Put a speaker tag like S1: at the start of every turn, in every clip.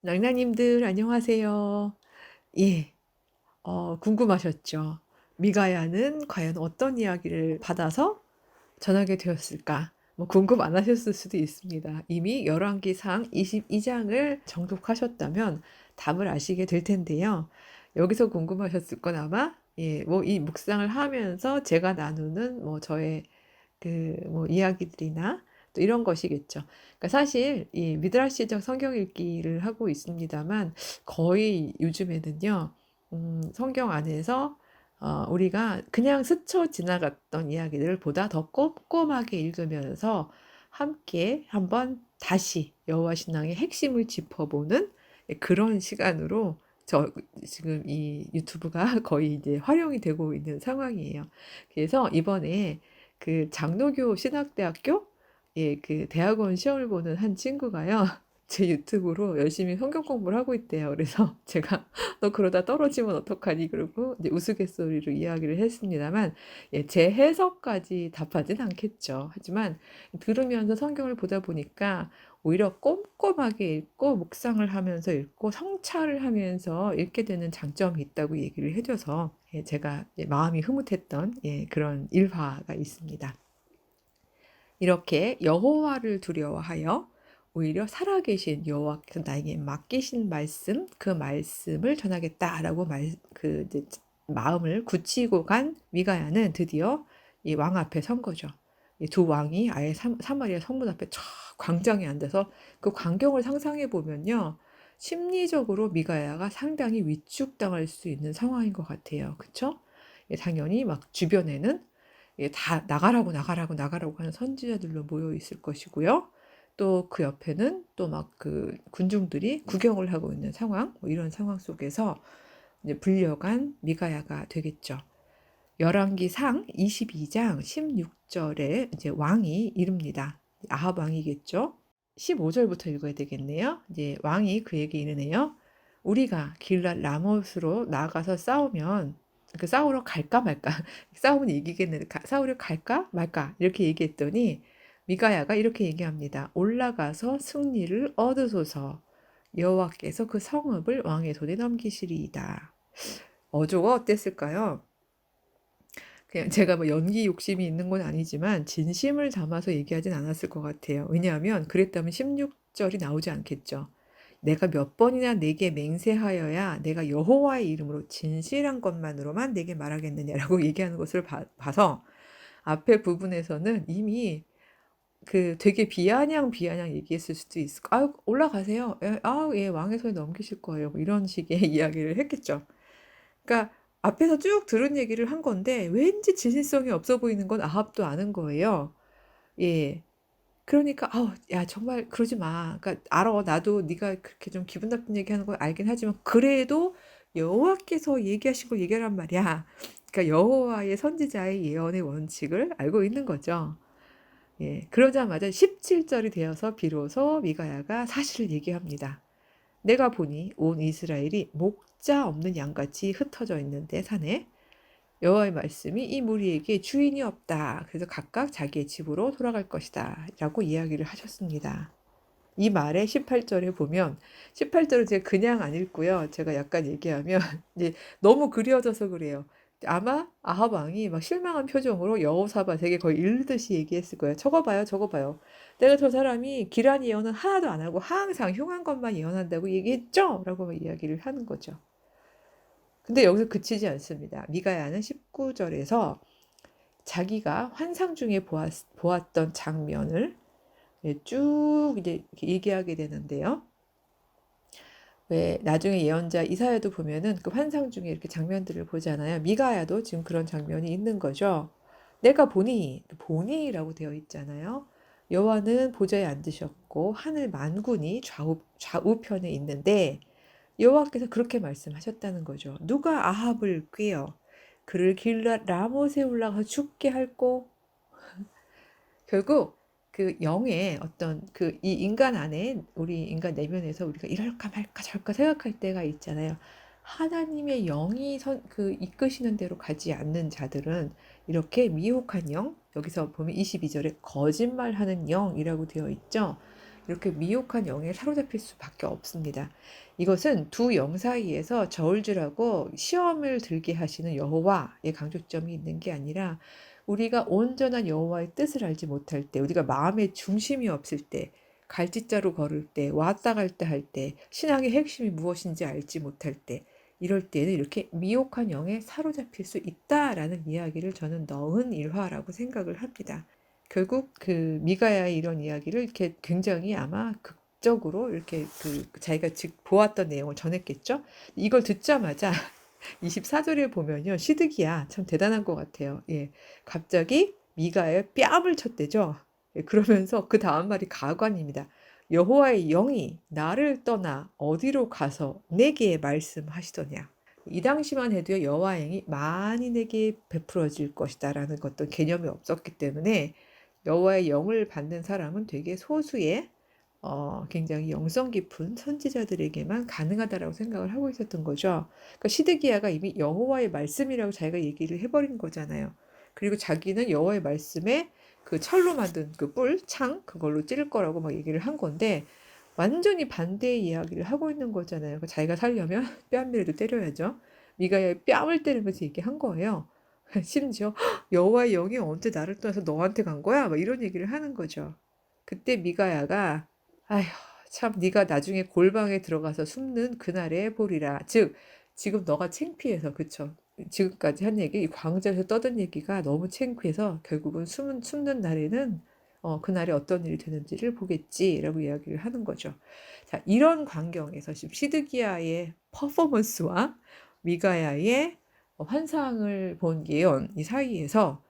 S1: 낭낭님들 안녕하세요. 예. 궁금하셨죠? 미가야는 과연 어떤 이야기를 받아서 전하게 되었을까? 뭐 궁금 안 하셨을 수도 있습니다. 이미 열왕기상 22장을 정독하셨다면 답을 아시게 될 텐데요. 여기서 궁금하셨을 건 아마 뭐 이 묵상을 하면서 제가 나누는 뭐 저의 그 뭐 이야기들이나 또 이런 것이겠죠. 그러니까 사실 이 미드라시적 성경 읽기를 하고 있습니다만 거의 요즘에는요. 성경 안에서 우리가 그냥 스쳐 지나갔던 이야기들을 보다 더 꼼꼼하게 읽으면서 함께 한번 다시 여호와 신앙의 핵심을 짚어보는 그런 시간으로 저 지금 이 유튜브가 거의 이제 활용이 되고 있는 상황이에요. 그래서 이번에 그 장로교 신학대학교 그 대학원 시험을 보는 한 친구가요. 제 유튜브로 열심히 성경 공부를 하고 있대요. 그래서 제가 너 그러다 떨어지면 어떡하니? 그러고 이제 우스갯소리로 이야기를 했습니다만 제 해석까지 답하진 않겠죠. 하지만 들으면서 성경을 보다 보니까 오히려 꼼꼼하게 읽고 묵상을 하면서 읽고 성찰을 하면서 읽게 되는 장점이 있다고 얘기를 해줘서 제가 마음이 흐뭇했던 그런 일화가 있습니다. 이렇게 여호와를 두려워하여 오히려 살아계신 여호와께서 나에게 맡기신 말씀, 그 말씀을 전하겠다라고 이제 마음을 굳히고 간 미가야는 드디어 이 왕 앞에 선 거죠. 이 두 왕이 아예 사마리아 성문 앞에 쫙 광장에 앉아서 그 광경을 상상해 보면요. 심리적으로 미가야가 상당히 위축당할 수 있는 상황인 것 같아요. 그쵸? 당연히 막 주변에는 다 나가라고 나가라고 나가라고 하는 선지자들로 모여 있을 것이고요. 또 그 옆에는 또 막 그 군중들이 구경을 하고 있는 상황, 뭐 이런 상황 속에서 이제 불려간 미가야가 되겠죠. 열왕기상 22장 16절에 이제 왕이 이릅니다. 아합 왕이겠죠. 15절부터 읽어야 되겠네요. 이제 왕이 그에게 이르네요. 우리가 길랏 라못으로 나아가서 싸우면 그 싸우러 갈까 말까 싸우면 이기겠는데 싸우러 갈까 말까 이렇게 얘기했더니 미가야가 이렇게 얘기합니다. 올라가서 승리를 얻으소서. 여호와께서 그 성읍을 왕의 손에 넘기시리이다. 어조가 어땠을까요? 그냥 제가 뭐 연기 욕심이 있는 건 아니지만 진심을 담아서 얘기하진 않았을 것 같아요. 왜냐하면 그랬다면 16절이 나오지 않겠죠. 내가 몇 번이나 내게 맹세하여야 내가 여호와의 이름으로 진실한 것만으로만 내게 말하겠느냐라고 얘기하는 것을 봐서 앞에 부분에서는 이미 그 되게 비아냥 얘기했을 수도 있을 아 올라가세요. 예, 왕의 손에 넘기실 거예요. 뭐 이런 식의 이야기를 했겠죠. 그러니까 앞에서 쭉 들은 얘기를 한 건데 왠지 진실성이 없어 보이는 건 아합도 아는 거예요. 예. 그러니까 아우 야 정말 그러지 마. 그러니까 알아. 나도 네가 그렇게 좀 기분 나쁜 얘기하는 걸 알긴 하지만 그래도 여호와께서 얘기하신 걸 얘기하란 말이야. 그러니까 여호와의 선지자의 예언의 원칙을 알고 있는 거죠. 예. 그러자마자 17절이 되어서 비로소 미가야가 사실을 얘기합니다. 내가 보니 온 이스라엘이 목자 없는 양같이 흩어져 있는데 산에 여호와의 말씀이 이 무리에게 주인이 없다. 그래서 각각 자기의 집으로 돌아갈 것이다. 라고 이야기를 하셨습니다. 이 말의 18절에 보면 18절은 제가 그냥 안 읽고요. 제가 약간 얘기하면 이제 너무 그려져서 그래요. 아마 아합 왕이 막 실망한 표정으로 여호사밧에게 거의 읽듯이 얘기했을 거예요. 저거 봐요, 저거 봐요. 내가 저 사람이 기란 예언은 하나도 안 하고 항상 흉한 것만 예언한다고 얘기했죠? 라고 이야기를 하는 거죠. 근데 여기서 그치지 않습니다. 미가야는 19절에서 자기가 환상 중에 보았던 장면을 쭉 이제 얘기하게 되는데요. 왜 나중에 예언자 이사야도 보면은 그 환상 중에 이렇게 장면들을 보잖아요. 미가야도 지금 그런 장면이 있는 거죠. 내가 보니라고 되어 있잖아요. 여호와는 보좌에 앉으셨고 하늘 만군이 좌우편에 있는데 여호와께서 그렇게 말씀하셨다는 거죠. 누가 아합을 꾀어 그를 길랏 라못에 올라가 죽게 할꼬. 결국 그 영의 어떤 그 이 인간 안에 우리 인간 내면에서 우리가 이럴까 말까 저럴까 생각할 때가 있잖아요. 하나님의 영이 이끄시는 대로 가지 않는 자들은 이렇게 미혹한 영, 여기서 보면 22절에 거짓말하는 영이라고 되어 있죠. 이렇게 미혹한 영에 사로잡힐 수밖에 없습니다. 이것은 두 영 사이에서 저울질하고 시험을 들게 하시는 여호와의 강조점이 있는 게 아니라 우리가 온전한 여호와의 뜻을 알지 못할 때, 우리가 마음의 중심이 없을 때, 갈짓자로 걸을 때, 왔다 갔다 할 때, 신앙의 핵심이 무엇인지 알지 못할 때, 이럴 때는 이렇게 미혹한 영에 사로잡힐 수 있다라는 이야기를 저는 넣은 일화라고 생각을 합니다. 결국 그 미가야의 이런 이야기를 이렇게 굉장히 아마 극적으로 이렇게 자기가 즉 보았던 내용을 전했겠죠. 이걸 듣자마자 24절에 보면요, 시드기야 참 대단한 것 같아요. 예, 갑자기 미가야의 뺨을 쳤대죠. 예, 그러면서 그 다음 말이 가관입니다. 여호와의 영이 나를 떠나 어디로 가서 내게 말씀하시더냐. 이 당시만 해도 여호와의 영이 많이 내게 베풀어질 것이다라는 어떤 개념이 없었기 때문에 여호와의 영을 받는 사람은 되게 소수의 굉장히 영성 깊은 선지자들에게만 가능하다라고 생각을 하고 있었던 거죠. 그러니까 시드기야가 이미 여호와의 말씀이라고 자기가 얘기를 해버린 거잖아요. 그리고 자기는 여호와의 말씀에 그 철로 만든 그 창 그걸로 찌를 거라고 막 얘기를 한 건데 완전히 반대의 이야기를 하고 있는 거잖아요. 그러니까 자기가 살려면 뺨이라도 때려야죠. 미가야의 뺨을 때리면서 얘기한 거예요. 심지어 여호와의 영이 언제 나를 떠나서 너한테 간 거야? 막 이런 얘기를 하는 거죠. 그때 미가야가 아휴 참 네가 나중에 골방에 들어가서 숨는 그날에 보리라. 즉 지금 너가 창피해서 그쵸? 지금까지 한 얘기, 이 광장에서 떠든 얘기가 너무 창피해서 결국은 숨는 날에는 그날에 어떤 일이 되는지를 보겠지라고 이야기를 하는 거죠. 자, 이런 광경에서 지금 시드기야의 퍼포먼스와 미가야의 환상을 본 예언 이 사이에서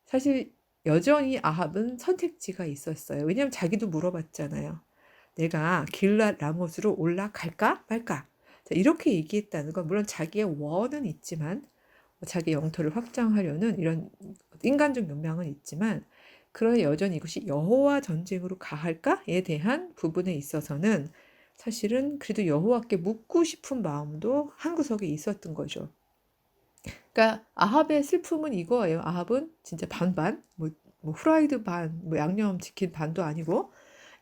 S1: 사실 여전히 아합은 선택지가 있었어요. 왜냐하면 자기도 물어봤잖아요. 내가 길랏 라못으로 올라갈까 말까? 자, 이렇게 얘기했다는 건 물론 자기의 원은 있지만 자기 영토를 확장하려는 이런 인간적 욕망은 있지만 그러나 여전히 이것이 여호와 전쟁으로 가할까에 대한 부분에 있어서는 사실은 그래도 여호와께 묻고 싶은 마음도 한구석에 있었던 거죠. 그러니까 아합의 슬픔은 이거예요. 아합은 진짜 반반, 뭐 후라이드 반, 뭐 양념 치킨 반도 아니고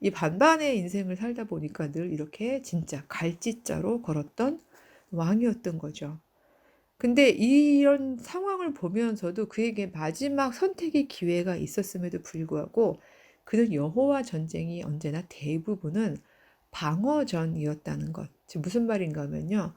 S1: 이 반반의 인생을 살다 보니까 늘 이렇게 진짜 갈짓자로 걸었던 왕이었던 거죠. 근데 이런 상황을 보면서도 그에게 마지막 선택의 기회가 있었음에도 불구하고 그는 여호와 전쟁이 언제나 대부분은 방어전이었다는 것. 지금 무슨 말인가 하면요.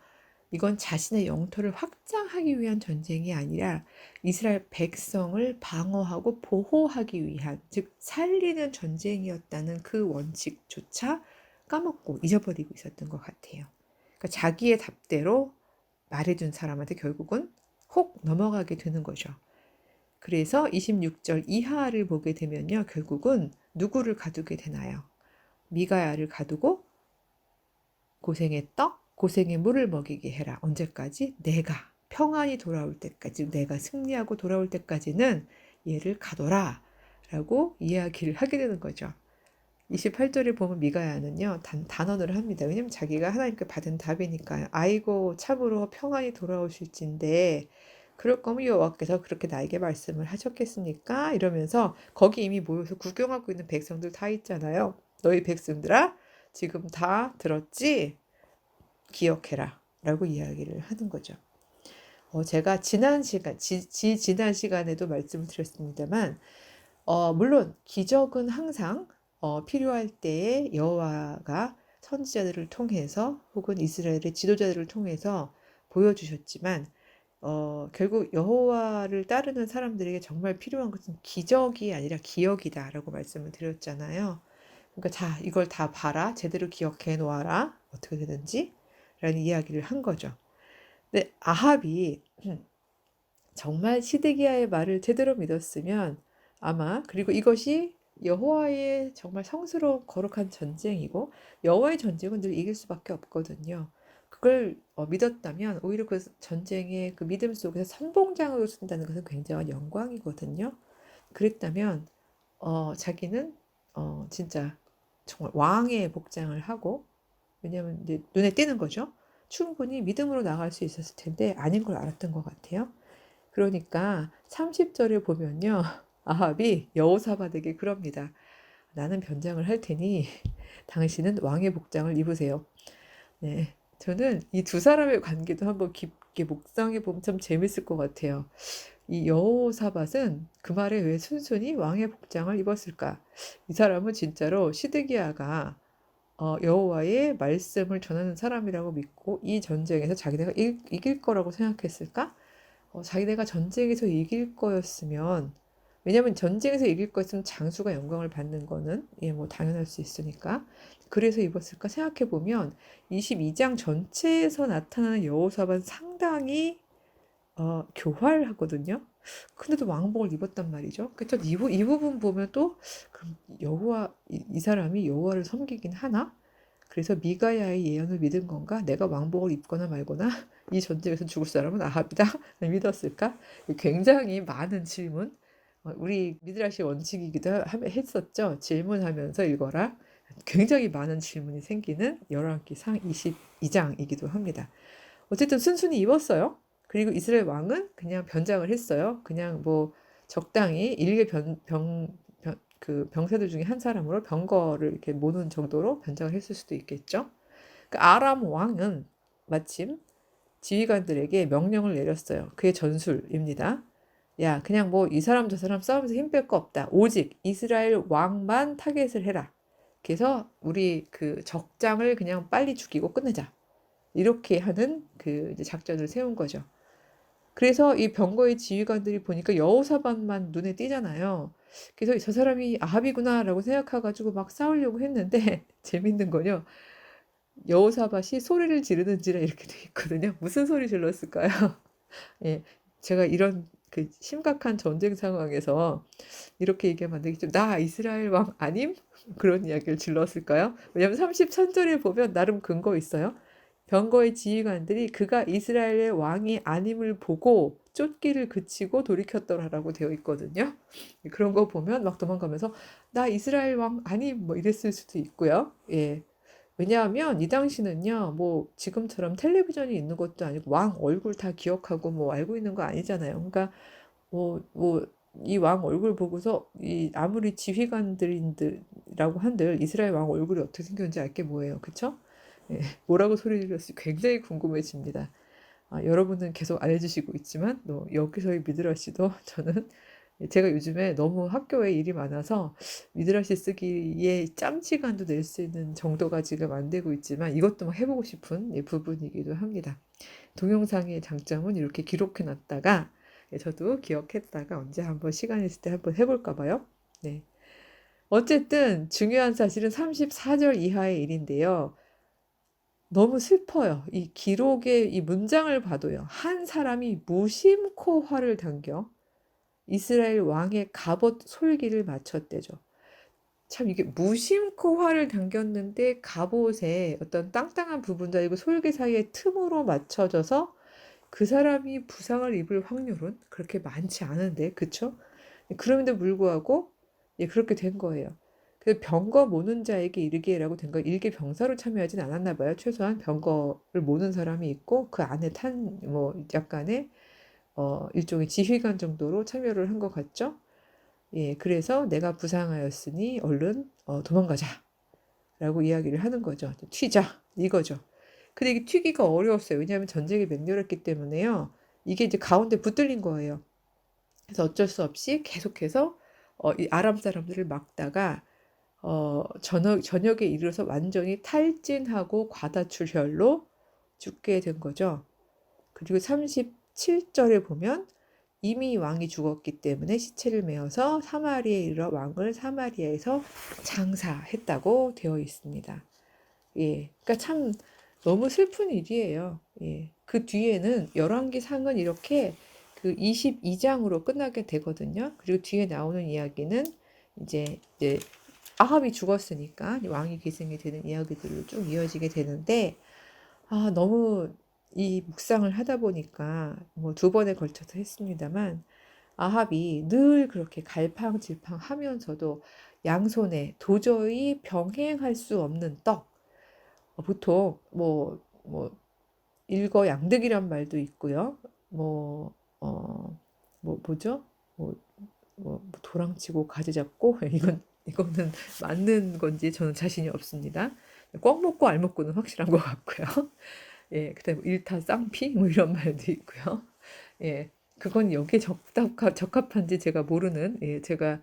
S1: 이건 자신의 영토를 확장하기 위한 전쟁이 아니라 이스라엘 백성을 방어하고 보호하기 위한, 즉 살리는 전쟁이었다는 그 원칙조차 까먹고 잊어버리고 있었던 것 같아요. 그러니까 자기의 답대로 말해준 사람한테 결국은 혹 넘어가게 되는 거죠. 그래서 26절 이하를 보게 되면요. 결국은 누구를 가두게 되나요? 미가야를 가두고 고생의 떡, 고생의 물을 먹이게 해라. 언제까지? 내가 평안이 돌아올 때까지, 내가 승리하고 돌아올 때까지는 얘를 가둬라 라고 이야기를 하게 되는 거죠. 28절에 보면 미가야는요 단언을 합니다. 왜냐면 자기가 하나님께 받은 답이니까요. 아이고 참으로 평안이 돌아오실진데 그럴 거면 여호와께서 그렇게 나에게 말씀을 하셨겠습니까? 이러면서 거기 이미 모여서 구경하고 있는 백성들 다 있잖아요. 너희 백성들아 지금 다 들었지? 기억해라 라고 이야기를 하는 거죠. 제가 지난 시간에도 말씀을 드렸습니다만 물론 기적은 항상 필요할 때에 여호와가 선지자들을 통해서 혹은 이스라엘의 지도자들을 통해서 보여주셨지만 결국 여호와를 따르는 사람들에게 정말 필요한 것은 기적이 아니라 기억이다라고 말씀을 드렸잖아요. 그러니까 자, 이걸 다 봐라. 제대로 기억해 놓아라. 어떻게 되는지 라는 이야기를 한 거죠. 근데 아합이 정말 시드기야의 말을 제대로 믿었으면 아마 그리고 이것이 여호와의 정말 성스러운 거룩한 전쟁이고 여호와의 전쟁은 늘 이길 수밖에 없거든요. 그걸 믿었다면 오히려 그 전쟁의 그 믿음 속에서 선봉장으로 쓴다는 것은 굉장한 영광이거든요. 그랬다면 자기는 진짜 정말 왕의 복장을 하고 왜냐면 이제 눈에 띄는 거죠. 충분히 믿음으로 나갈 수 있었을 텐데 아닌 걸 알았던 것 같아요. 그러니까 30절에 보면요. 아합이 여호사밧에게 그럽니다. 나는 변장을 할 테니 당신은 왕의 복장을 입으세요. 네. 저는 이 두 사람의 관계도 한번 깊게 묵상해 보면 참 재밌을 것 같아요. 이 여호사밧은 그 말에 왜 순순히 왕의 복장을 입었을까? 이 사람은 진짜로 시드기야가 여호와의 말씀을 전하는 사람이라고 믿고 이 전쟁에서 자기네가 이길 거라고 생각했을까? 자기네가 전쟁에서 이길 거였으면, 왜냐면 전쟁에서 이길 거였으면 장수가 영광을 받는 거는 뭐 당연할 수 있으니까. 그래서 입었을까 생각해 보면 22장 전체에서 나타나는 여호사밧은 상당히 교활하거든요. 근데도 왕복을 입었단 말이죠. 그래서 이 부분 보면 또 그럼 이 사람이 여호와를 섬기긴 하나? 그래서 미가야의 예언을 믿은 건가? 내가 왕복을 입거나 말거나 이 전쟁에서 죽을 사람은 아합이다. 믿었을까? 굉장히 많은 질문. 우리 미드라시 원칙이기도 했었죠. 질문하면서 읽어라. 굉장히 많은 질문이 생기는 열왕기상 22장이기도 합니다. 어쨌든 순순히 입었어요. 그리고 이스라엘 왕은 그냥 변장을 했어요. 그냥 뭐 적당히 일개 그 병사들 중에 한 사람으로 병거를 이렇게 모는 정도로 변장을 했을 수도 있겠죠. 그 아람 왕은 마침 지휘관들에게 명령을 내렸어요. 그의 전술입니다. 야, 그냥 뭐 이 사람 저 사람 싸우면서 힘 뺄 거 없다. 오직 이스라엘 왕만 타겟을 해라. 그래서 우리 그 적장을 그냥 빨리 죽이고 끝내자. 이렇게 하는 그 이제 작전을 세운 거죠. 그래서 이 병거의 지휘관들이 보니까 여호사밧만 눈에 띄잖아요. 그래서 저 사람이 아합이구나라고 생각해가지고 막 싸우려고 했는데 재밌는 거요. 여호사밧이 소리를 지르는지라 이렇게 돼 있거든요. 무슨 소리 질렀을까요? 예, 제가 이런 그 심각한 전쟁 상황에서 이렇게 얘기하면 안 되겠죠. 나 이스라엘 왕 아님? 그런 이야기를 질렀을까요? 왜냐면 33절에 보면 나름 근거 있어요. 병거의 지휘관들이 그가 이스라엘의 왕이 아님을 보고 쫓기를 그치고 돌이켰더라라고 되어 있거든요. 그런 거 보면 막 도망가면서 나 이스라엘 왕 아님 뭐 이랬을 수도 있고요. 예. 왜냐하면 이 당시는요, 뭐 지금처럼 텔레비전이 있는 것도 아니고 왕 얼굴 다 기억하고 뭐 알고 있는 거 아니잖아요. 그러니까 뭐 이 왕 얼굴 보고서 이 아무리 지휘관들이라고 한들 이스라엘 왕 얼굴이 어떻게 생겼는지 알게 뭐예요, 그쵸? 예, 뭐라고 소리 질렀을지 굉장히 궁금해집니다. 여러분은 계속 알려주시고 있지만 여기서의 미드라시도 저는 제가 요즘에 너무 학교에 일이 많아서 미드라시 쓰기에 짬 시간도 낼 수 있는 정도가 지금 안 되고 있지만 이것도 막 해보고 싶은 부분이기도 합니다. 동영상의 장점은 이렇게 기록해 놨다가 저도 기억했다가 언제 한번 시간 있을 때 한번 해볼까 봐요. 네. 어쨌든 중요한 사실은 34절 이하의 일인데요. 너무 슬퍼요. 이 기록의 이 문장을 봐도요. 한 사람이 무심코 활을 당겨 이스라엘 왕의 갑옷 솔기를 맞췄대죠. 참 이게 무심코 활을 당겼는데 갑옷에 어떤 땅땅한 부분도 아니고 솔기 사이에 틈으로 맞춰져서 그 사람이 부상을 입을 확률은 그렇게 많지 않은데, 그쵸? 그럼에도 불구하고 그렇게 된 거예요. 그 병거 모는 자에게 이르기라고 된 거, 일개 병사로 참여하진 않았나 봐요. 최소한 병거를 모는 사람이 있고 그 안에 뭐 약간의 일종의 지휘관 정도로 참여를 한 것 같죠? 예, 그래서 내가 부상하였으니 얼른 도망가자 라고 이야기를 하는 거죠. 튀자 이거죠. 근데 이게 튀기가 어려웠어요. 왜냐하면 전쟁이 맹렬했기 때문에요. 이게 이제 가운데 붙들린 거예요. 그래서 어쩔 수 없이 계속해서 이 아람 사람들을 막다가 저녁에 이르러서 완전히 탈진하고 과다출혈로 죽게 된 거죠. 그리고 37절에 보면 이미 왕이 죽었기 때문에 시체를 메어서 사마리아에 이르러 왕을 사마리아에서 장사했다고 되어 있습니다. 예, 그러니까 참 너무 슬픈 일이에요. 예, 그 뒤에는 열왕기상은 이렇게 그 22장으로 끝나게 되거든요. 그리고 뒤에 나오는 이야기는 이제 아합이 죽었으니까 왕이 계승이 되는 이야기들로 쭉 이어지게 되는데 너무 이 묵상을 하다 보니까 뭐 두 번에 걸쳐서 했습니다만 아합이 늘 그렇게 갈팡질팡하면서도 양손에 도저히 병행할 수 없는 떡, 보통 뭐 일거양득이란 말도 있고요. 뭐 뭐죠? 뭐 도랑치고 가지 잡고 이거는 맞는 건지 저는 자신이 없습니다. 꿩 먹고 알 먹고는 확실한 것 같고요. 예, 그다음에 일타 쌍피 뭐 이런 말도 있고요. 예, 그건 여기에 적합한지 제가 모르는, 예, 제가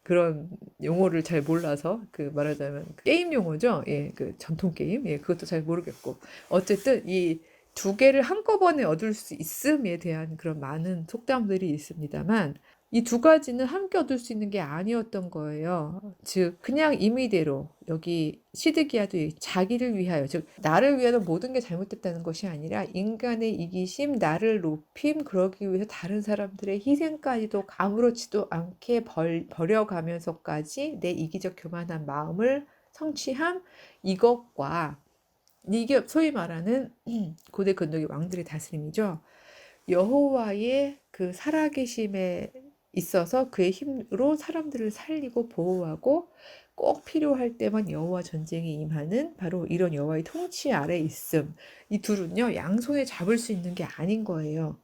S1: 그런 용어를 잘 몰라서, 말하자면 게임 용어죠. 예, 전통 게임, 예, 그것도 잘 모르겠고, 어쨌든 이 두 개를 한꺼번에 얻을 수 있음에 대한 그런 많은 속담들이 있습니다만, 이 두 가지는 함께 얻을 수 있는 게 아니었던 거예요. 즉, 그냥 임의대로 여기 시드기야도 자기를 위하여, 즉 나를 위하여 모든 게 잘못됐다는 것이 아니라 인간의 이기심, 나를 높임, 그러기 위해서 다른 사람들의 희생까지도 아무렇지도 않게 버려가면서까지 내 이기적 교만한 마음을 성취함, 이것과, 이게 소위 말하는 고대 근동의 왕들의 다스림이죠. 여호와의 그 살아계심에 있어서 그의 힘으로 사람들을 살리고 보호하고 꼭 필요할 때만 여호와 전쟁에 임하는 바로 이런 여호와의 통치 아래 있음. 이 둘은요, 양손에 잡을 수 있는 게 아닌 거예요.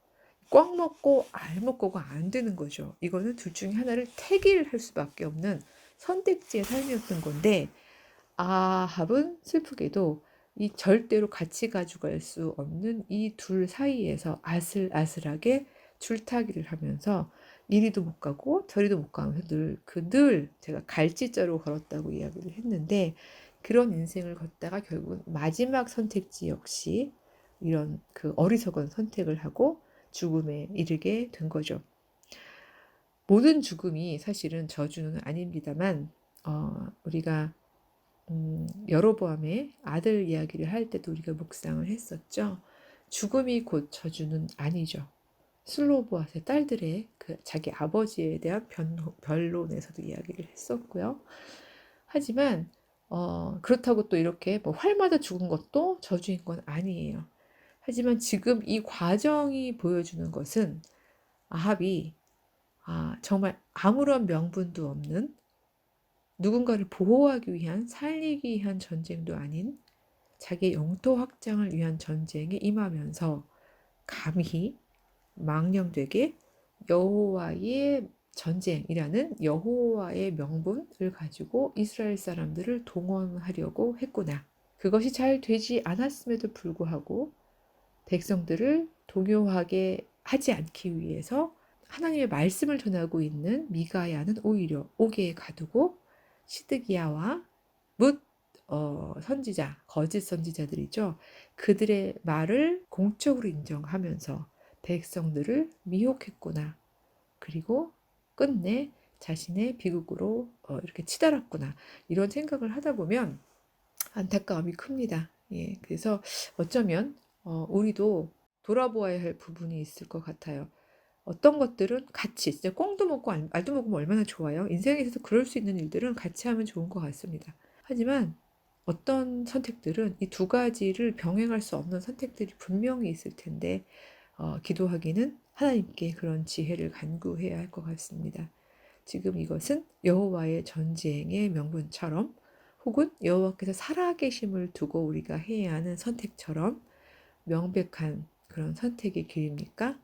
S1: 꽉 먹고 알 먹고가 안 되는 거죠. 이거는 둘 중에 하나를 택일 할 수밖에 없는 선택지의 삶이었던 건데, 아합은 슬프게도 이 절대로 같이 가져갈 수 없는 이 둘 사이에서 아슬아슬하게 줄타기를 하면서 이리도 못 가고 저리도 못 가면서 늘 제가 갈지자로 걸었다고 이야기를 했는데, 그런 인생을 걷다가 결국은 마지막 선택지 역시 이런 어리석은 선택을 하고 죽음에 이르게 된 거죠. 모든 죽음이 사실은 저주는 아닙니다만, 우리가 여로보암의 아들 이야기를 할 때도 우리가 묵상을 했었죠. 죽음이 곧 저주는 아니죠. 슬로보앗의 딸들의 자기 아버지에 대한 변론에서도 이야기를 했었고요. 하지만 그렇다고 또 이렇게 뭐 활마다 죽은 것도 저주인 건 아니에요. 하지만 지금 이 과정이 보여주는 것은 아합이 정말 아무런 명분도 없는, 누군가를 보호하기 위한, 살리기 위한 전쟁도 아닌 자기의 영토 확장을 위한 전쟁에 임하면서 감히 망령되게 여호와의 전쟁이라는 여호와의 명분을 가지고 이스라엘 사람들을 동원하려고 했구나. 그것이 잘 되지 않았음에도 불구하고 백성들을 동요하게 하지 않기 위해서 하나님의 말씀을 전하고 있는 미가야는 오히려 옥에 가두고 시드기야와 뭇 선지자, 거짓 선지자들이죠. 그들의 말을 공적으로 인정하면서 백성들을 미혹했구나. 그리고 끝내 자신의 비극으로 이렇게 치달았구나. 이런 생각을 하다 보면 안타까움이 큽니다. 예, 그래서 어쩌면 우리도 돌아보아야 할 부분이 있을 것 같아요. 어떤 것들은 같이, 진짜 꽁도 먹고 알도 먹으면 얼마나 좋아요. 인생에 있어서 그럴 수 있는 일들은 같이 하면 좋은 것 같습니다. 하지만 어떤 선택들은 이 두 가지를 병행할 수 없는 선택들이 분명히 있을 텐데, 기도하기는 하나님께 그런 지혜를 간구해야 할 것 같습니다. 지금 이것은 여호와의 전쟁의 명분처럼, 혹은 여호와께서 살아계심을 두고 우리가 해야 하는 선택처럼 명백한 그런 선택의 길입니까?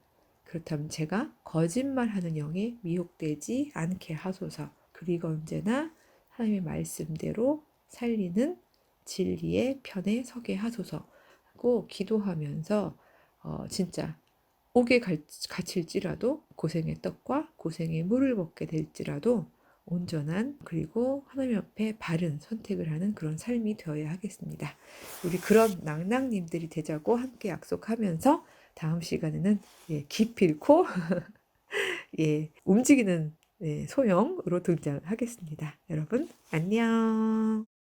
S1: 그렇다면 제가 거짓말하는 영에 미혹되지 않게 하소서. 그리고 언제나 하나님의 말씀대로 살리는 진리의 편에 서게 하소서 하고 기도하면서, 진짜 옥에 갇힐지라도 고생의 떡과 고생의 물을 먹게 될지라도 온전한, 그리고 하나님 앞에 바른 선택을 하는 그런 삶이 되어야 하겠습니다. 우리 그런 낭낭님들이 되자고 함께 약속하면서 다음 시간에는, 예, 기필코 예, 움직이는, 예, 소형으로 등장하겠습니다. 여러분 안녕.